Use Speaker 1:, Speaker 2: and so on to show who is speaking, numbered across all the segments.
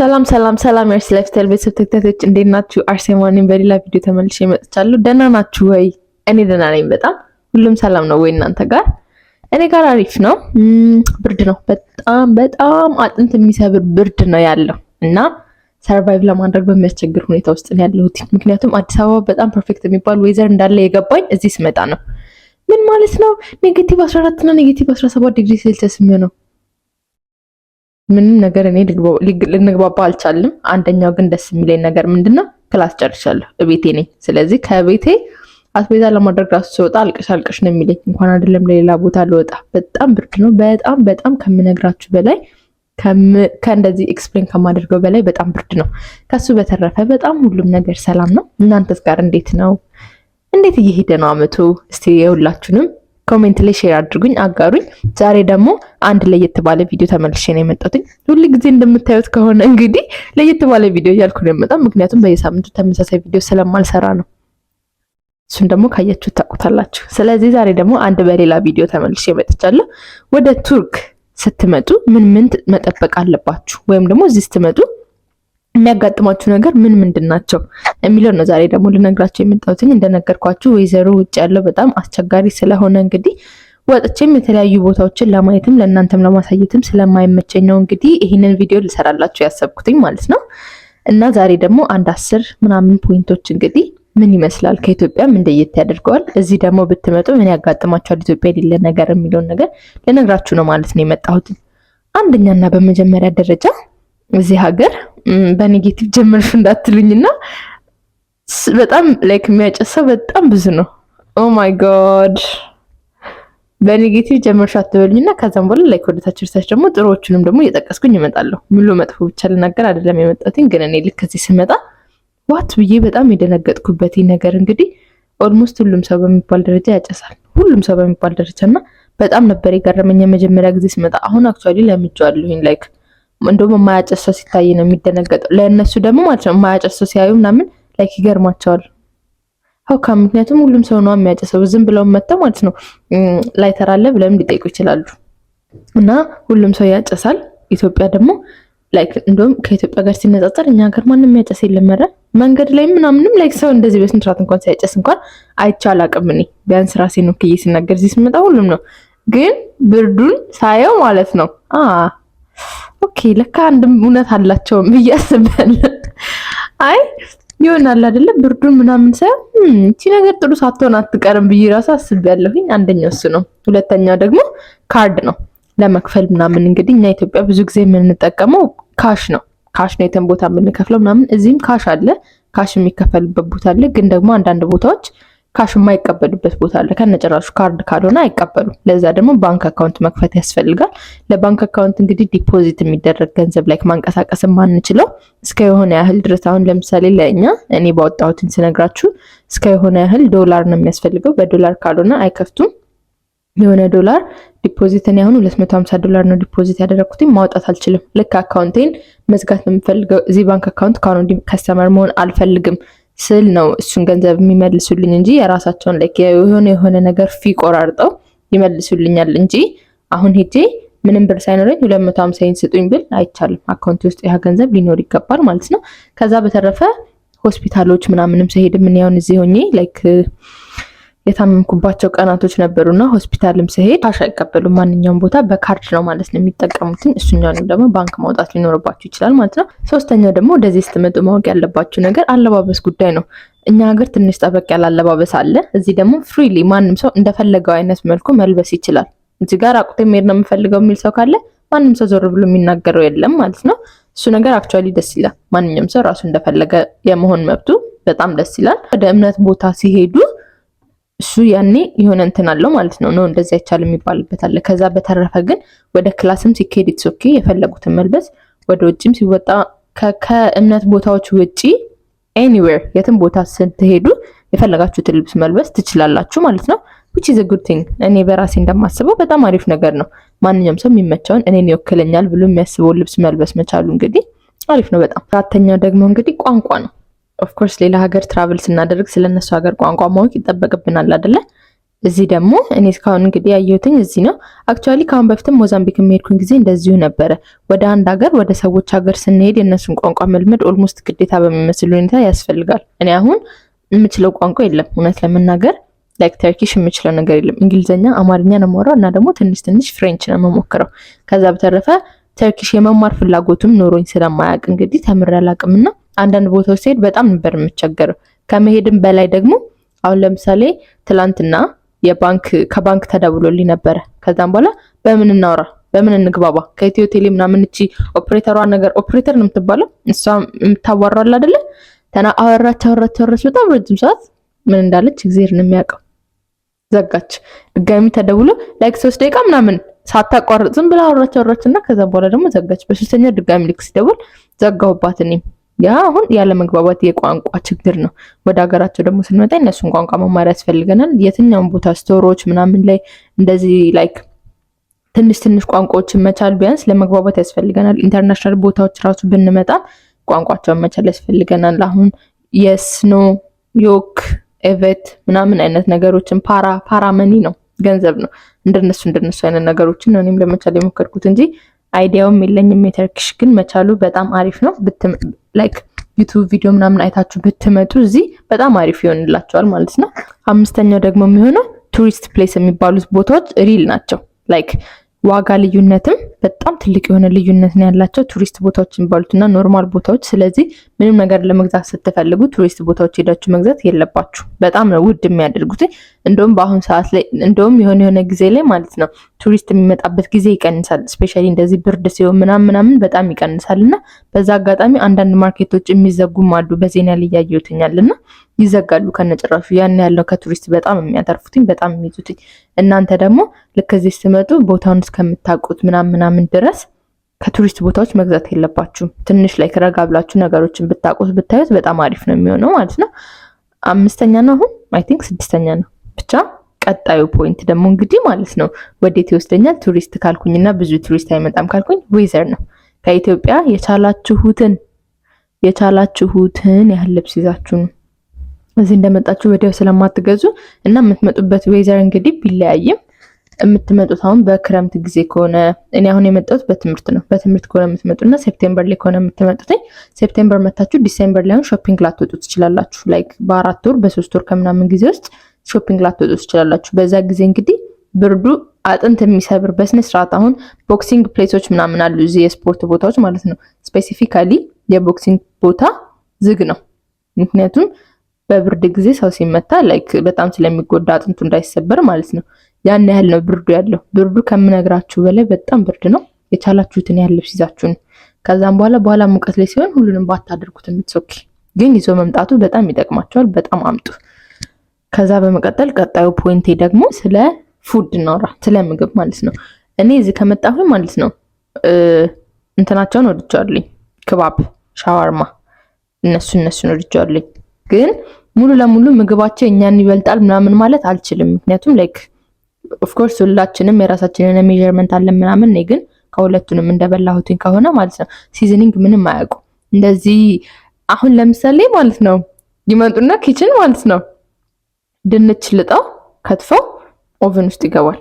Speaker 1: ሰላም ሰላም ሰላም የአርሲ ላይፍስታይል ቤተሰብ ተከታታዮች እንዴት ናችሁ? አርሴማ ነኝ። በሌላ ቪዲዮ ተመልሼ መጥቻለሁ። ደህና ናችሁ ወይ? እኔ ደህና ነኝ በጣም። ሁሉም ሰላም ነው ወይ እናንተ ጋር? እኔ ጋር አሪፍ ነው። ብርድ ነው፣ በጣም በጣም አጥንት የሚሰብር ብርድ ነው ያለው እና ሰርቫይቭ ለማድረግ በሚያስቸግር ሁኔታ ውስጥ ነው ያለሁት። ምክንያቱም አዲስ አበባ በጣም ፐርፌክት የሚባል ዌዘር እንዳለ የገባኝ እዚህ ስመጣ ነው። ምን ማለት ነው? ኔጌቲቭ 14 እና ኔጌቲቭ 17 ዲግሪ ሴልሲየስ የሚሆነው ምንም ነገር እኔ ልንግባባ አልቻልንም። አንደኛው ግን ደስ የሚለኝ ነገር ምንድነው? ክላስ ጨርሻለሁ፣ እቤቴ ነኝ። ስለዚህ ከቤቴ አስቤዛ ለማድረግ ራሱ ሲወጣ አልቀሽ ነው የሚለኝ፣ እንኳን አይደለም ለሌላ ቦታ ልወጣ። በጣም ብርድ ነው፣ በጣም በጣም ከምነግራችሁ በላይ ከእንደዚህ ኤክስፕሌን ከማደርገው በላይ በጣም ብርድ ነው። ከሱ በተረፈ በጣም ሁሉም ነገር ሰላም ነው። እናንተስ ጋር እንዴት ነው? እንዴት እየሄደ ነው አመቱ? እስቲ የሁላችሁንም ኮሜንት ላይ ሼር አድርጉኝ፣ አጋሩኝ። ዛሬ ደግሞ አንድ ለየት ባለ ቪዲዮ ተመልሼ ነው የመጣሁት። ሁሉ ጊዜ እንደምታዩት ከሆነ እንግዲህ ለየት ባለ ቪዲዮ እያልኩ ነው የመጣው፣ ምክንያቱም በየሳምንቱ ተመሳሳይ ቪዲዮ ስለማልሰራ ነው። እሱን ደግሞ ካያችሁ ታውቁታላችሁ። ስለዚህ ዛሬ ደግሞ አንድ በሌላ ቪዲዮ ተመልሼ መጥቻለሁ። ወደ ቱርክ ስትመጡ ምን መጠበቅ አለባችሁ፣ ወይም ደግሞ እዚህ ስትመጡ የሚያጋጥማችሁ ነገር ምን ምንድን ናቸው የሚለው ነው ዛሬ ደግሞ ልነግራችሁ የመጣሁት። እንደነገርኳችሁ ወይዘሮ ውጭ ያለው በጣም አስቸጋሪ ስለሆነ እንግዲህ ወጥቼም የተለያዩ ቦታዎችን ለማየትም ለእናንተም ለማሳየትም ስለማይመቸኝ ነው እንግዲህ ይህንን ቪዲዮ ልሰራላችሁ ያሰብኩትኝ ማለት ነው። እና ዛሬ ደግሞ አንድ 10 ምናምን ፖይንቶች እንግዲህ ምን ይመስላል ከኢትዮጵያም እንደየት ያደርገዋል፣ እዚህ ደግሞ ብትመጡ ምን ያጋጥማችኋል ኢትዮጵያ የሌለ ነገር የሚለውን ነገር ልነግራችሁ ነው ማለት ነው የመጣሁት። አንደኛና በመጀመሪያ ደረጃ እዚህ ሀገር በኔጌቲቭ ጀምርሽ እንዳትሉኝና በጣም ላይክ የሚያጨሰው በጣም ብዙ ነው። ኦ ማይ ጋድ በኔጌቲቭ ጀምርሽ አትበሉኝና ከዛም በኋላ ላይክ ወደታች ርሳች ደግሞ ጥሩዎቹንም ደግሞ እየጠቀስኩኝ እመጣለሁ። ሙሉ መጥፎ ብቻ ልናገር አይደለም የመጣሁት፣ ግን እኔ ልክ እዚህ ስመጣ ዋት ብዬ በጣም የደነገጥኩበት ነገር እንግዲህ ኦልሞስት ሁሉም ሰው በሚባል ደረጃ ያጨሳል። ሁሉም ሰው በሚባል ደረጃና በጣም ነበር የገረመኝ የመጀመሪያ ጊዜ ስመጣ። አሁን አክቹአሊ ለምጄዋለሁኝ ላይክ እንደውም የማያጨስ ሰው ሲታይ ነው የሚደነገጠው። ለእነሱ ደግሞ ማለት ነው የማያጨስ ሰው ሲያዩ ምናምን ላይክ ይገርማቸዋል። ምክንያቱም ሁሉም ሰው ነው የሚያጨሰው። ዝም ብለው መጥተው ማለት ነው ላይተር አለ ብለውም ሊጠይቁ ይችላሉ። እና ሁሉም ሰው ያጨሳል። ኢትዮጵያ ደግሞ ላይክ እንደውም ከኢትዮጵያ ጋር ሲነጻጸር እኛ ሀገር ማንም ያጨስ የለም። ኧረ መንገድ ላይ ምናምንም ላይክ ሰው እንደዚህ በስንት ሰዓት እንኳን ሳይጨስ እንኳን አይቻል አቅም እኔ ቢያንስ ራሴ ነው ክዬ ሲናገር እዚህ ስመጣ ሁሉም ነው። ግን ብርዱን ሳየው ማለት ነው ኦኬ ለካ አንድም እውነት አላቸውም ብዬ አስባለሁ። አይ ይሆናል አይደለ ብርዱን ምናምን ሳይሆን እቺ ነገር ጥሩ ሳትሆን አትቀርም ብዬ ራሱ አስቤያለሁኝ። አንደኛው እሱ ነው። ሁለተኛው ደግሞ ካርድ ነው ለመክፈል ምናምን። እንግዲህ እኛ ኢትዮጵያ ብዙ ጊዜ የምንጠቀመው ካሽ ነው የትን ቦታ የምንከፍለው ምናምን። እዚህም ካሽ አለ፣ ካሽ የሚከፈልበት ቦታ አለ። ግን ደግሞ አንዳንድ ቦታዎች ካሽ የማይቀበሉበት ቦታ አለ። ከነጭራሹ ካርድ ካልሆነ አይቀበሉም። ለዛ ደግሞ ባንክ አካውንት መክፈት ያስፈልጋል። ለባንክ አካውንት እንግዲህ ዲፖዚት የሚደረግ ገንዘብ ላይ ማንቀሳቀስ ማንችለው እስከ የሆነ ያህል ድረስ። አሁን ለምሳሌ ለእኛ እኔ ባወጣሁትን ስነግራችሁ እስከ የሆነ ያህል ዶላር ነው የሚያስፈልገው። በዶላር ካልሆነ አይከፍቱም። የሆነ ዶላር ዲፖዚት እኔ አሁን $250 ነው ዲፖዚት ያደረኩት፣ ማውጣት አልችልም። ልክ አካውንቴን መዝጋት ነው የምፈልገው። እዚህ ባንክ አካውንት ካሁን ከስተመር መሆን አልፈልግም ስል ነው እሱን ገንዘብ የሚመልሱልኝ እንጂ የራሳቸውን ላይ የሆነ ነገር ፊ ቆራርጠው ይመልሱልኛል እንጂ አሁን ሄጄ ምንም ብር ሳይኖረኝ 250 ስጡኝ ብል አይቻልም። አካውንት ውስጥ ያ ገንዘብ ሊኖር ይገባል ማለት ነው። ከዛ በተረፈ ሆስፒታሎች ምናምንም ሲሄድ ምን ያውን እዚህ ሆኜ ላይክ የታመምኩባቸው ቀናቶች ነበሩና ሆስፒታልም ሲሄድ ካሽ አይቀበሉም። ማንኛውም ቦታ በካርድ ነው ማለት ነው የሚጠቀሙት። እሱኛውንም ደግሞ ባንክ ማውጣት ሊኖርባችሁ ይችላል ማለት ነው። ሶስተኛው ደግሞ ወደዚህ ስትመጡ ማወቅ ያለባችሁ ነገር አለባበስ ጉዳይ ነው። እኛ ሀገር ትንሽ ጠበቅ ያለ አለባበስ አለ። እዚህ ደግሞ ፍሪሊ ማንም ሰው እንደፈለገው አይነት መልኩ መልበስ ይችላል። እዚህ ጋር አቁቴ መሄድ ነው የምፈልገው የሚል ሰው ካለ ማንም ሰው ዞር ብሎ የሚናገረው የለም ማለት ነው። እሱ ነገር አክቹአሊ ደስ ይላል። ማንኛውም ሰው ራሱ እንደፈለገ የመሆን መብቱ በጣም ደስ ይላል። ወደ እምነት ቦታ ሲሄዱ እሱ ያኔ የሆነ እንትን አለው ማለት ነው እንደዚህ አይቻልም የሚባልበት አለ። ከዛ በተረፈ ግን ወደ ክላስም ሲኬድ ኢትስ ኦኬ የፈለጉትን መልበስ። ወደ ውጭም ሲወጣ ከእምነት ቦታዎች ውጪ ኤኒዌር የትም ቦታ ስትሄዱ የፈለጋችሁትን ልብስ መልበስ ትችላላችሁ ማለት ነው። which is a good thing። እኔ በራሴ እንደማስበው በጣም አሪፍ ነገር ነው። ማንኛውም ሰው የሚመቸውን እኔን ይወክለኛል ብሎ የሚያስበው ልብስ መልበስ መቻሉ እንግዲህ አሪፍ ነው በጣም። አራተኛው ደግሞ እንግዲህ ቋንቋ ነው። ኦፍ ኮርስ ሌላ ሀገር ትራቭል ስናደርግ ስለነሱ ሀገር ቋንቋ ማወቅ ይጠበቅብናል አይደለ? እዚህ ደግሞ እኔ እስካሁን እንግዲህ ያየሁትኝ እዚህ ነው። አክቹአሊ ካሁን በፊትም ሞዛምቢክ የሚሄድኩኝ ጊዜ እንደዚሁ ነበረ። ወደ አንድ ሀገር ወደ ሰዎች ሀገር ስንሄድ የእነሱን ቋንቋ መልመድ ኦልሞስት ግዴታ በሚመስል ሁኔታ ያስፈልጋል። እኔ አሁን የምችለው ቋንቋ የለም እውነት ለመናገር ላይክ ተርኪሽ የምችለው ነገር የለም። እንግሊዝኛ፣ አማርኛ ነው የማወራው እና ደግሞ ትንሽ ትንሽ ፍሬንች ነው የምሞክረው። ከዛ በተረፈ ተርኪሽ የመማር ፍላጎቱም ኖሮኝ ስለማያውቅ እንግዲህ ተምሬ አላውቅምና አንዳንድ ቦታዎች ሲሄድ በጣም ነበር የምቸገረው። ከመሄድም በላይ ደግሞ አሁን ለምሳሌ ትላንትና ከባንክ ተደውሎልኝ ነበረ። ከዛም በኋላ በምን እናውራ በምን እንግባባ ከኢትዮ ቴሌ ምናምን እቺ ኦፕሬተሯ ነገር ኦፕሬተር ነው የምትባለው እሷ የምታዋራል አይደለ አወራች በጣም ረጅም ሰዓት ምን እንዳለች እግዚአብሔር ነው የሚያውቀው። ዘጋች። ድጋሚ ተደውሎ ላይክ 3 ደቂቃ ምናምን ሳታቋርጥ ዝም ብላ አወራችና ከዛ በኋላ ደግሞ ዘጋች። በሶስተኛ ድጋሚ ልክ ሲደውል ዘጋሁባት እኔም። ያ አሁን ያለ መግባባት የቋንቋ ችግር ነው። ወደ ሀገራቸው ደግሞ ስንመጣ እነሱን ቋንቋ መማር ያስፈልገናል። የትኛውም ቦታ ስቶሮች ምናምን ላይ እንደዚህ ላይክ ትንሽ ቋንቋዎችን መቻል ቢያንስ ለመግባባት ያስፈልገናል። ኢንተርናሽናል ቦታዎች ራሱ ብንመጣ ቋንቋቸውን መቻል ያስፈልገናል። አሁን የስኖ ዮክ ኤቨት ምናምን አይነት ነገሮችን ፓራመኒ ነው ገንዘብ ነው። እንደነሱ አይነት ነገሮችን ነው እኔም ለመቻል የሞከርኩት እንጂ አይዲያውም የለኝም። የተርኪሽ ግን መቻሉ በጣም አሪፍ ነው። ላይክ ዩቲዩብ ቪዲዮ ምናምን አይታችሁ ብትመጡ እዚህ በጣም አሪፍ ይሆንላችኋል ማለት ነው። አምስተኛው ደግሞ የሚሆነው ቱሪስት ፕሌስ የሚባሉት ቦታዎች ሪል ናቸው። ላይክ ዋጋ ልዩነትም በጣም ትልቅ የሆነ ልዩነት ነው ያላቸው ቱሪስት ቦታዎች የሚባሉትና ኖርማል ቦታዎች። ስለዚህ ምንም ነገር ለመግዛት ስትፈልጉ ቱሪስት ቦታዎች ሄዳችሁ መግዛት የለባችሁ። በጣም ነው ውድ የሚያደርጉት። እንደውም በአሁን ሰዓት ላይ እንደውም የሆነ ጊዜ ላይ ማለት ነው ቱሪስት የሚመጣበት ጊዜ ይቀንሳል። ስፔሻሊ እንደዚህ ብርድ ሲሆን ምናምን በጣም ይቀንሳልና በዛ አጋጣሚ አንዳንድ ማርኬቶች የሚዘጉም አሉ። በዜና ላይ ያየሁትኛልና ይዘጋሉ ከነጭራሹ። ያን ያለው ከቱሪስት በጣም የሚያተርፉትኝ በጣም የሚይዙትኝ። እናንተ ደግሞ ልክ እዚህ ስትመጡ ቦታውን እስከምታውቁት ምናምን ድረስ ከቱሪስት ቦታዎች መግዛት የለባችሁም። ትንሽ ላይ ረጋ ብላችሁ ነገሮችን ብታውቁት ብታዩት በጣም አሪፍ ነው የሚሆነው ማለት ነው። አምስተኛ ነው አሁን አይ ቲንክ ስድስተኛ ነው ብቻ። ቀጣዩ ፖይንት ደግሞ እንግዲህ ማለት ነው ወዴት ይወስደኛል? ቱሪስት ካልኩኝና ብዙ ቱሪስት አይመጣም ካልኩኝ ዌዘር ነው። ከኢትዮጵያ የቻላችሁትን ያህል ልብስ ይዛችሁ ነው እዚህ እንደመጣችሁ ወዲያው ስለማትገዙ እና የምትመጡበት ዌዘር እንግዲህ ቢለያይም የምትመጡት አሁን በክረምት ጊዜ ከሆነ እኔ አሁን የመጣሁት በትምህርት ነው። በትምህርት ከሆነ የምትመጡና ሴፕቴምበር ላይ ከሆነ የምትመጡት ሴፕቴምበር መታችሁ ዲሴምበር ላይ አሁን ሾፒንግ ላትወጡ ትችላላችሁ። ላይክ በ4 ወር በ3 ወር ከምናምን ጊዜ ውስጥ ሾፒንግ ላትወጡ ትችላላችሁ። በዛ ጊዜ እንግዲህ ብርዱ አጥንት የሚሰብር በስነ ስርዓት አሁን ቦክሲንግ ፕሌሶች ምናምን አሉ እዚህ የስፖርት ቦታዎች ማለት ነው። ስፔሲፊካሊ የቦክሲንግ ቦታ ዝግ ነው። ምክንያቱም በብርድ ጊዜ ሰው ሲመታ ላይክ በጣም ስለሚጎዳ አጥንቱ እንዳይሰበር ማለት ነው። ያን ያህል ነው ብርዱ ያለው። ብርዱ ከምነግራችሁ በላይ በጣም ብርድ ነው። የቻላችሁትን ያህል ልብስ ይዛችሁ ነው። ከዛም በኋላ ሙቀት ላይ ሲሆን ሁሉንም ባታደርጉት የምትሶኪ ግን ይዞ መምጣቱ በጣም ይጠቅማቸዋል። በጣም አምጡ። ከዛ በመቀጠል ቀጣዩ ፖይንቴ ደግሞ ስለ ፉድ እናውራ፣ ስለ ምግብ ማለት ነው። እኔ እዚህ ከመጣሁኝ ማለት ነው እንትናቸውን ወድጃለሁ። ክባብ፣ ሻዋርማ እነሱን ወድጃለሁ። ግን ሙሉ ለሙሉ ምግባቸው እኛን ይበልጣል ምናምን ማለት አልችልም። ምክንያቱም ላይክ ኦፍ ኮርስ ሁላችንም የራሳችንን ሜዠርመንት አለን ምናምን። እኔ ግን ከሁለቱንም እንደበላሁትኝ ከሆነ ማለት ነው ሲዝኒንግ ምንም አያውቁ። እንደዚህ አሁን ለምሳሌ ማለት ነው ይመጡና ኪችን ማለት ነው ድንች ልጠው ከትፈው ኦቨን ውስጥ ይገባል።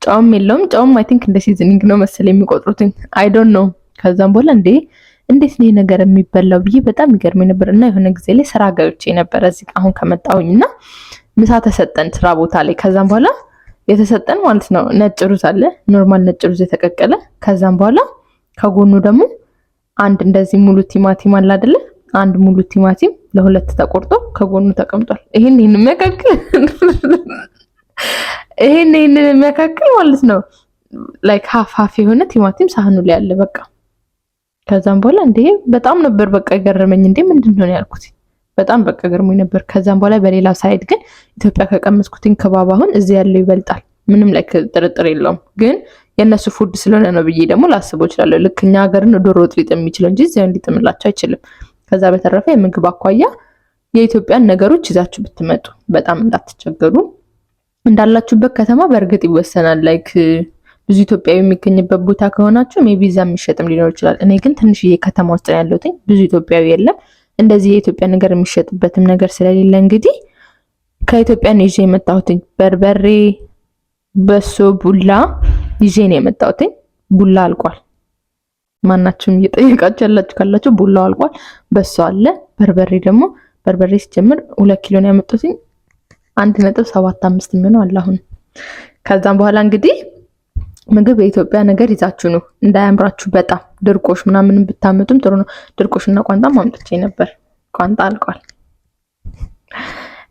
Speaker 1: ጨውም የለውም። ጨውም አይ ቲንክ እንደ ሲዝኒንግ ነው መሰለኝ የሚቆጥሩትኝ። አይ ዶንት ኖ። ከዛም በኋላ እንዴት ነው ነገር የሚበላው ብዬ በጣም ይገርመኝ ነበር። እና የሆነ ጊዜ ላይ ስራ ገብቼ ነበር እዚህ አሁን ከመጣሁኝና ምሳ ተሰጠን ስራ ቦታ ላይ። ከዛም በኋላ የተሰጠን ማለት ነው ነጭ ሩዝ አለ፣ ኖርማል ነጭ ሩዝ የተቀቀለ። ከዛም በኋላ ከጎኑ ደግሞ አንድ እንደዚህ ሙሉ ቲማቲም አለ አይደለ? አንድ ሙሉ ቲማቲም ለሁለት ተቆርጦ ከጎኑ ተቀምጧል። ይሄን የሚያካክል ማለት ነው ላይክ ሃፍ የሆነ ቲማቲም ሳህኑ ላይ አለ በቃ። ከዛም በኋላ በጣም ነበር በቃ ገረመኝ። ምንድነው ያልኩት በጣም በቃ ገርሞኝ ነበር። ከዛም በኋላ በሌላ ሳይድ ግን ኢትዮጵያ ከቀመስኩትኝ ከባብ አሁን እዚህ ያለው ይበልጣል። ምንም ላይ ጥርጥር የለውም። ግን የነሱ ፉድ ስለሆነ ነው ብዬ ደግሞ ላስበው እችላለሁ። ልክ እኛ ሀገርን ዶሮ ወጥ ሊጥም የሚችለው እንጂ እዚያው እንዲጥምላቸው አይችልም። ከዛ በተረፈ የምግብ አኳያ የኢትዮጵያን ነገሮች ይዛችሁ ብትመጡ በጣም እንዳትቸገሩ። እንዳላችሁበት ከተማ በእርግጥ ይወሰናል። ላይክ ብዙ ኢትዮጵያዊ የሚገኝበት ቦታ ከሆናችሁ ሜቢ እዛ የሚሸጥም ሊኖር ይችላል። እኔ ግን ትንሽዬ ከተማ ውስጥ ነው ያለሁት፣ ብዙ ኢትዮጵያዊ የለም። እንደዚህ የኢትዮጵያ ነገር የሚሸጥበትም ነገር ስለሌለ እንግዲህ ከኢትዮጵያ ነው ይዤ የመጣሁት። በርበሬ፣ በሶ፣ ቡላ ይዤ ነው የመጣሁት። ቡላ አልቋል። ማናችሁም እየጠየቃችሁ ያላችሁ ካላችሁ ቡላው አልቋል። በሶ አለ። በርበሬ ደግሞ በርበሬ ሲጀምር 2 ኪሎ ነው ያመጣሁት። 1.75 የሚሆነው አለ አሁን። ከዛም በኋላ እንግዲህ ምግብ የኢትዮጵያ ነገር ይዛችሁ ነው እንዳያምራችሁ። በጣም ድርቆሽ ምናምን ብታመጡም ጥሩ ነው። ድርቆሽና ቋንጣ ማምጥቼ ነበር። ቋንጣ አልቋል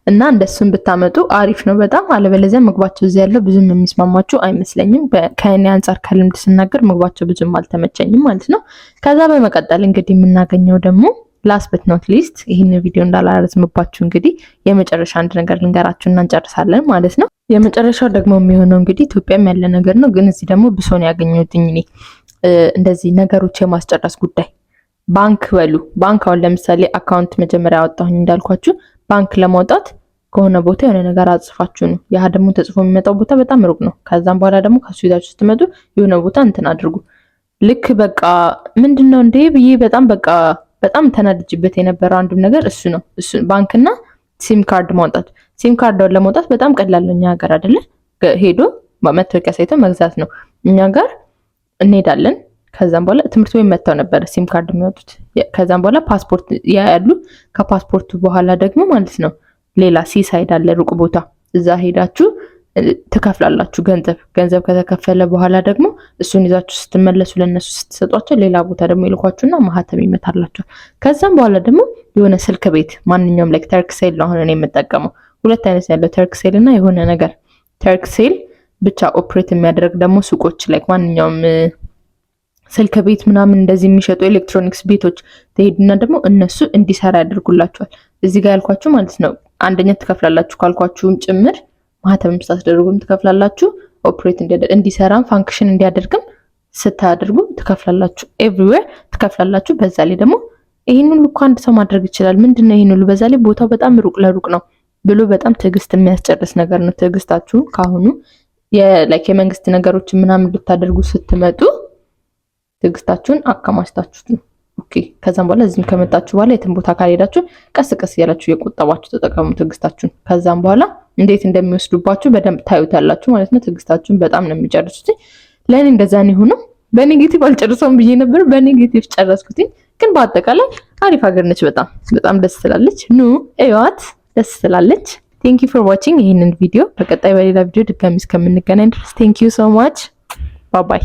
Speaker 1: እና እንደሱም ብታመጡ አሪፍ ነው በጣም። አለበለዚያ ምግባቸው እዚህ ያለው ብዙም የሚስማማችሁ አይመስለኝም። ከእኔ አንፃር ከልምድ ስናገር ምግባቸው ብዙም አልተመቸኝም ማለት ነው። ከዛ በመቀጠል እንግዲህ የምናገኘው ደግሞ ላስት በት ኖት ሊስት፣ ይህን ቪዲዮ እንዳላረዝምባችሁ እንግዲህ የመጨረሻ አንድ ነገር ልንገራችሁ እና እንጨርሳለን ማለት ነው። የመጨረሻው ደግሞ የሚሆነው እንግዲህ ኢትዮጵያም ያለ ነገር ነው፣ ግን እዚህ ደግሞ ብሶን ያገኘሁትኝ እኔ እንደዚህ ነገሮች የማስጨረስ ጉዳይ። ባንክ በሉ ባንክ፣ አሁን ለምሳሌ አካውንት መጀመሪያ ያወጣሁኝ እንዳልኳችሁ ባንክ ለማውጣት ከሆነ ቦታ የሆነ ነገር አጽፋችሁ ነው። ያ ደግሞ ተጽፎ የሚመጣው ቦታ በጣም ሩቅ ነው። ከዛም በኋላ ደግሞ ከሱ ይዛችሁ ስትመጡ የሆነ ቦታ እንትን አድርጉ። ልክ በቃ ምንድነው እንዴ ብዬ በጣም ተናድጅበት የነበረው አንዱም ነገር እሱ ነው። እሱ ባንክና ሲም ካርድ ማውጣት። ሲም ካርድ ለማውጣት በጣም ቀላል ነው። እኛ ሀገር አይደለ ሄዶ መታወቂያ ሳይቶ መግዛት ነው። እኛ ጋር እንሄዳለን። ከዛም በኋላ ትምህርት ቤት መጥተው ነበር ሲም ካርድ የሚያወጡት። ከዛም በኋላ ፓስፖርት ያያሉ። ከፓስፖርቱ በኋላ ደግሞ ማለት ነው ሌላ ሲሳይድ አለ ሩቅ ቦታ፣ እዛ ሄዳችሁ ትከፍላላችሁ ገንዘብ ከተከፈለ በኋላ ደግሞ እሱን ይዛችሁ ስትመለሱ ለነሱ ስትሰጧቸው ሌላ ቦታ ደግሞ ይልኳችሁና ማህተም ይመታላችሁ። ከዛም በኋላ ደግሞ የሆነ ስልክ ቤት ማንኛውም ላይክ ተርክሴል ነው አሁን እኔ የምጠቀመው። ሁለት አይነት ያለው ተርክሴል እና የሆነ ነገር ተርክሴል ብቻ ኦፕሬት የሚያደርግ ደግሞ ሱቆች ላይክ ማንኛውም ስልክ ቤት ምናምን እንደዚህ የሚሸጡ ኤሌክትሮኒክስ ቤቶች ትሄዱና ደግሞ እነሱ እንዲሰራ ያደርጉላችኋል። እዚህ ጋር ያልኳችሁ ማለት ነው አንደኛ ትከፍላላችሁ ካልኳችሁም ጭምር ማህተም ስታስደርጉም ትከፍላላችሁ። ኦፕሬት እንዲሰራም ፋንክሽን እንዲያደርግም ስታደርጉ ትከፍላላችሁ። ኤቭሪዌር ትከፍላላችሁ። በዛ ላይ ደግሞ ይሄን ሁሉ እኮ አንድ ሰው ማድረግ ይችላል። ምንድነው ይሄን ሁሉ? በዛ ላይ ቦታው በጣም ሩቅ ለሩቅ ነው ብሎ በጣም ትዕግስት የሚያስጨርስ ነገር ነው። ትዕግስታችሁ ካሁኑ የመንግስት ነገሮች ምናምን ልታደርጉ ስትመጡ ትዕግስታችሁን አከማችታችሁት ነው። ኦኬ። ከዛም በኋላ እዚህም ከመጣችሁ በኋላ የትም ቦታ ካልሄዳችሁ ቀስ ቀስ እያላችሁ የቆጠባችሁ ተጠቀሙ ትዕግስታችሁን። ከዛም በኋላ እንዴት እንደሚወስዱባችሁ በደንብ ታዩታላችሁ ማለት ነው። ትዕግስታችሁን በጣም ነው የሚጨርሱት። ለእኔ እንደዛ ነው የሆነው። በኔጌቲቭ አልጨርሰውም ብዬ ነበር፣ በኔጌቲቭ ጨረስኩት። ግን በአጠቃላይ አሪፍ ሀገር ነች። በጣም ደስ ትላለች። ኑ እዩዋት፣ ደስ ትላለች። ቴንክ ዩ ፎር ዋቺንግ ይህንን ቪዲዮ። በቀጣይ በሌላ ቪዲዮ ድጋሚ እስከምንገናኝ ድረስ ቴንክ ዩ ሶ ማች። ባይ ባይ።